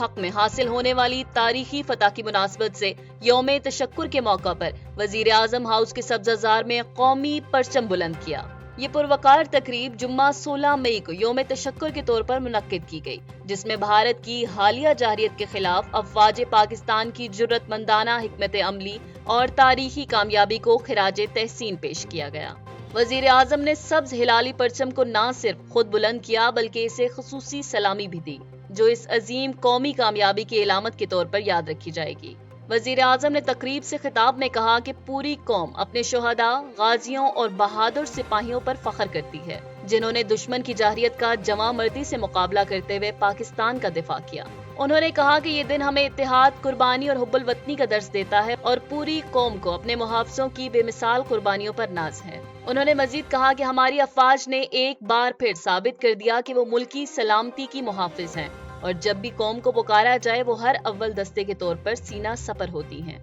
حق میں حاصل ہونے والی تاریخی فتح کی مناسبت سے یوم تشکر کے موقع پر وزیر اعظم ہاؤس کے سبزہ میں قومی پرچم بلند کیا۔ یہ پروقار تقریب جمعہ 16 مئی کو یوم تشکر کے طور پر منعقد کی گئی، جس میں بھارت کی حالیہ جارحیت کے خلاف افواج پاکستان کی جرأت مندانہ حکمت عملی اور تاریخی کامیابی کو خراج تحسین پیش کیا گیا۔ وزیر اعظم نے سبز ہلالی پرچم کو نہ صرف خود بلند کیا بلکہ اسے خصوصی سلامی بھی دی، جو اس عظیم قومی کامیابی کی علامت کے طور پر یاد رکھی جائے گی۔ وزیر اعظم نے تقریب سے خطاب میں کہا کہ پوری قوم اپنے شہداء، غازیوں اور بہادر سپاہیوں پر فخر کرتی ہے، جنہوں نے دشمن کی جارحیت کا جواں مردی سے مقابلہ کرتے ہوئے پاکستان کا دفاع کیا۔ انہوں نے کہا کہ یہ دن ہمیں اتحاد، قربانی اور حب الوطنی کا درس دیتا ہے اور پوری قوم کو اپنے محافظوں کی بے مثال قربانیوں پر ناز ہے۔ انہوں نے مزید کہا کہ ہماری افواج نے ایک بار پھر ثابت کر دیا کہ وہ ملکی سلامتی کی محافظ ہیں، اور جب بھی قوم کو پکارا جائے وہ ہر اول دستے کے طور پر سینہ سپر ہوتی ہیں۔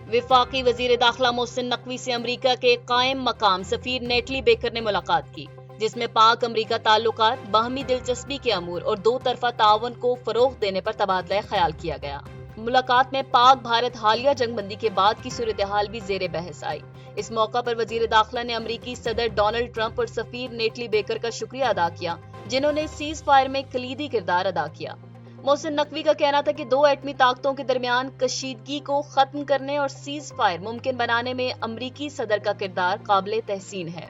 وفاقی وزیر داخلہ محسن نقوی سے امریکہ کے قائم مقام سفیر نیٹلی بیکر نے ملاقات کی، جس میں پاک امریکہ تعلقات، باہمی دلچسپی کے امور اور دو طرفہ تعاون کو فروغ دینے پر تبادلہ خیال کیا گیا۔ ملاقات میں پاک بھارت حالیہ جنگ بندی کے بعد کی صورتحال بھی زیر بحث آئی۔ اس موقع پر وزیر داخلہ نے امریکی صدر ڈونلڈ ٹرمپ اور سفیر نیٹلی بیکر کا شکریہ ادا کیا، جنہوں نے سیز فائر میں کلیدی کردار ادا کیا۔ محسن نقوی کا کہنا تھا کہ دو ایٹمی طاقتوں کے درمیان کشیدگی کو ختم کرنے اور سیز فائر ممکن بنانے میں امریکی صدر کا کردار قابل تحسین ہے۔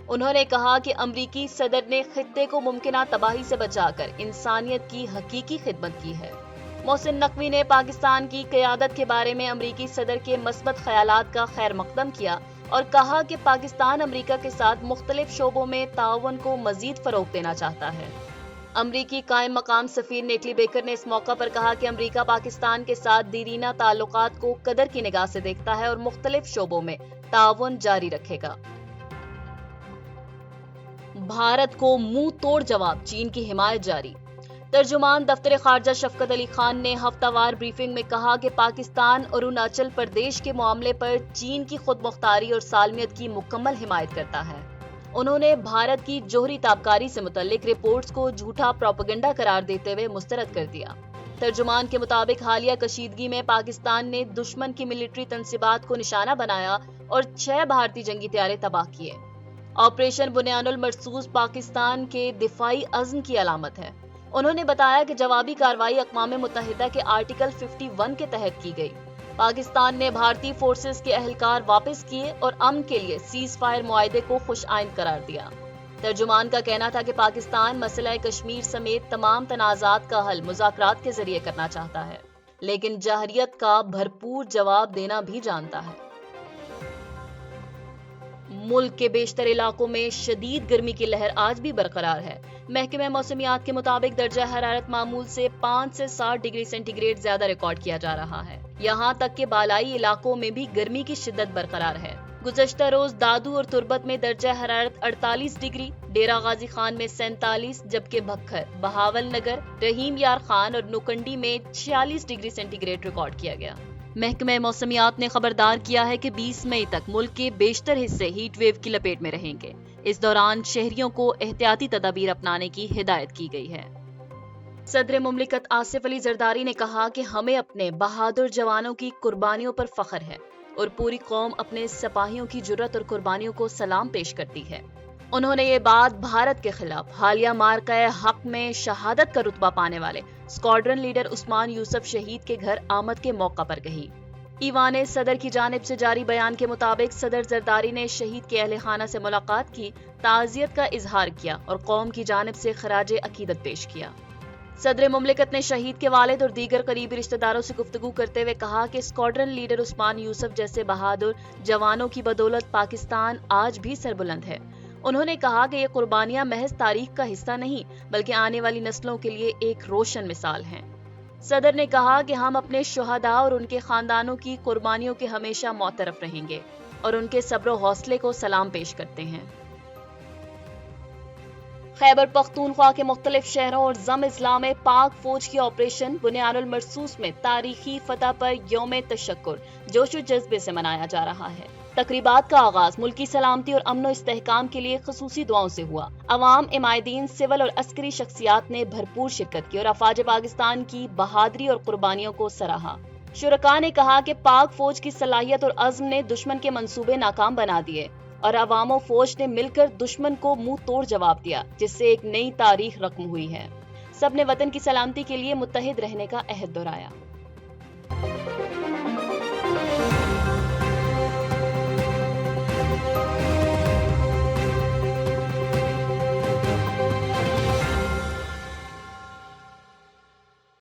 انہوں نے کہا کہ امریکی صدر نے خطے کو ممکنہ تباہی سے بچا کر انسانیت کی حقیقی خدمت کی ہے۔ محسن نقوی نے پاکستان کی قیادت کے بارے میں امریکی صدر کے مثبت خیالات کا خیر مقدم کیا اور کہا کہ پاکستان امریکہ کے ساتھ مختلف شعبوں میں تعاون کو مزید فروغ دینا چاہتا ہے۔ امریکی قائم مقام سفیر نیٹلی بیکر نے اس موقع پر کہا کہ امریکہ پاکستان کے ساتھ دیرینہ تعلقات کو قدر کی نگاہ سے دیکھتا ہے اور مختلف شعبوں میں تعاون جاری رکھے گا۔ بھارت کو منہ توڑ جواب، چین کی حمایت جاری۔ ترجمان دفتر خارجہ شفقت علی خان نے ہفتہ وار بریفنگ میں کہا کہ پاکستان اور اروناچل پردیش کے معاملے پر چین کی خود مختاری اور سالمیت کی مکمل حمایت کرتا ہے۔ انہوں نے بھارت کی جوہری تابکاری سے متعلق رپورٹس کو جھوٹا پروپیگنڈا قرار دیتے ہوئے مسترد کر دیا۔ ترجمان کے مطابق حالیہ کشیدگی میں پاکستان نے دشمن کی ملٹری تنصیبات کو نشانہ بنایا اور 6 بھارتی جنگی طیارے تباہ کیے۔ آپریشن بنیان المرصوص پاکستان کے دفاعی عزم کی علامت ہے۔ انہوں نے بتایا کہ جوابی کارروائی اقوام متحدہ کے آرٹیکل 51 کے تحت کی گئی۔ پاکستان نے بھارتی فورسز کے اہلکار واپس کیے اور امن کے لیے سیز فائر معاہدے کو خوش آئند قرار دیا۔ ترجمان کا کہنا تھا کہ پاکستان مسئلہ کشمیر سمیت تمام تنازعات کا حل مذاکرات کے ذریعے کرنا چاہتا ہے، لیکن جارحیت کا بھرپور جواب دینا بھی جانتا ہے۔ ملک کے بیشتر علاقوں میں شدید گرمی کی لہر آج بھی برقرار ہے۔ محکمہ موسمیات کے مطابق درجہ حرارت معمول سے 5 سے 7 ڈگری سینٹی گریڈ زیادہ ریکارڈ کیا جا رہا ہے۔ یہاں تک کہ بالائی علاقوں میں بھی گرمی کی شدت برقرار ہے۔ گزشتہ روز دادو اور تربت میں درجہ حرارت 48 ڈگری، ڈیرہ غازی خان میں 47، جبکہ بکھر، بہاول نگر، رحیم یار خان اور نوکنڈی میں 46 ڈگری سینٹی گریڈ ریکارڈ کیا گیا۔ محکمہ موسمیات نے خبردار کیا ہے کہ 20 مئی تک ملک کے بیشتر حصے ہیٹ ویو کی لپیٹ میں رہیں گے۔ اس دوران شہریوں کو احتیاطی تدابیر اپنانے کی ہدایت کی گئی ہے۔ صدر مملکت آصف علی زرداری نے کہا کہ ہمیں اپنے بہادر جوانوں کی قربانیوں پر فخر ہے اور پوری قوم اپنے سپاہیوں کی جرأت اور قربانیوں کو سلام پیش کرتی ہے۔ انہوں نے یہ بات بھارت کے خلاف حالیہ مارکہ حق میں شہادت کا رتبہ پانے والے اسکواڈرن لیڈر عثمان یوسف شہید کے گھر آمد کے موقع پر کہی۔ ایوان صدر کی جانب سے جاری بیان کے مطابق صدر زرداری نے شہید کے اہل خانہ سے ملاقات کی، تعزیت کا اظہار کیا اور قوم کی جانب سے خراج عقیدت پیش کیا۔ صدر مملکت نے شہید کے والد اور دیگر قریبی رشتہ داروں سے گفتگو کرتے ہوئے کہا کہ اسکواڈرن لیڈر عثمان یوسف جیسے بہادر جوانوں کی بدولت پاکستان آج بھی سربلند ہے۔ انہوں نے کہا کہ یہ قربانیاں محض تاریخ کا حصہ نہیں بلکہ آنے والی نسلوں کے لیے ایک روشن مثال ہیں۔ صدر نے کہا کہ ہم اپنے شہداء اور ان کے خاندانوں کی قربانیوں کے ہمیشہ معترف رہیں گے اور ان کے صبر و حوصلے کو سلام پیش کرتے ہیں۔ خیبر پختونخوا کے مختلف شہروں اور ضم اضلاع میں پاک فوج کی آپریشن بنیان المرصوص میں تاریخی فتح پر یوم تشکر جوش و جذبے سے منایا جا رہا ہے۔ تقریبات کا آغاز ملکی سلامتی اور امن و استحکام کے لیے خصوصی دعاؤں سے ہوا۔ عوام، عمائدین، سول اور عسکری شخصیات نے بھرپور شرکت کی اور افواج پاکستان کی بہادری اور قربانیوں کو سراہا۔ شرکاء نے کہا کہ پاک فوج کی صلاحیت اور عزم نے دشمن کے منصوبے ناکام بنا دیے اور عوام و فوج نے مل کر دشمن کو منہ توڑ جواب دیا، جس سے ایک نئی تاریخ رقم ہوئی ہے۔ سب نے وطن کی سلامتی کے لیے متحد رہنے کا عہد دہرایا۔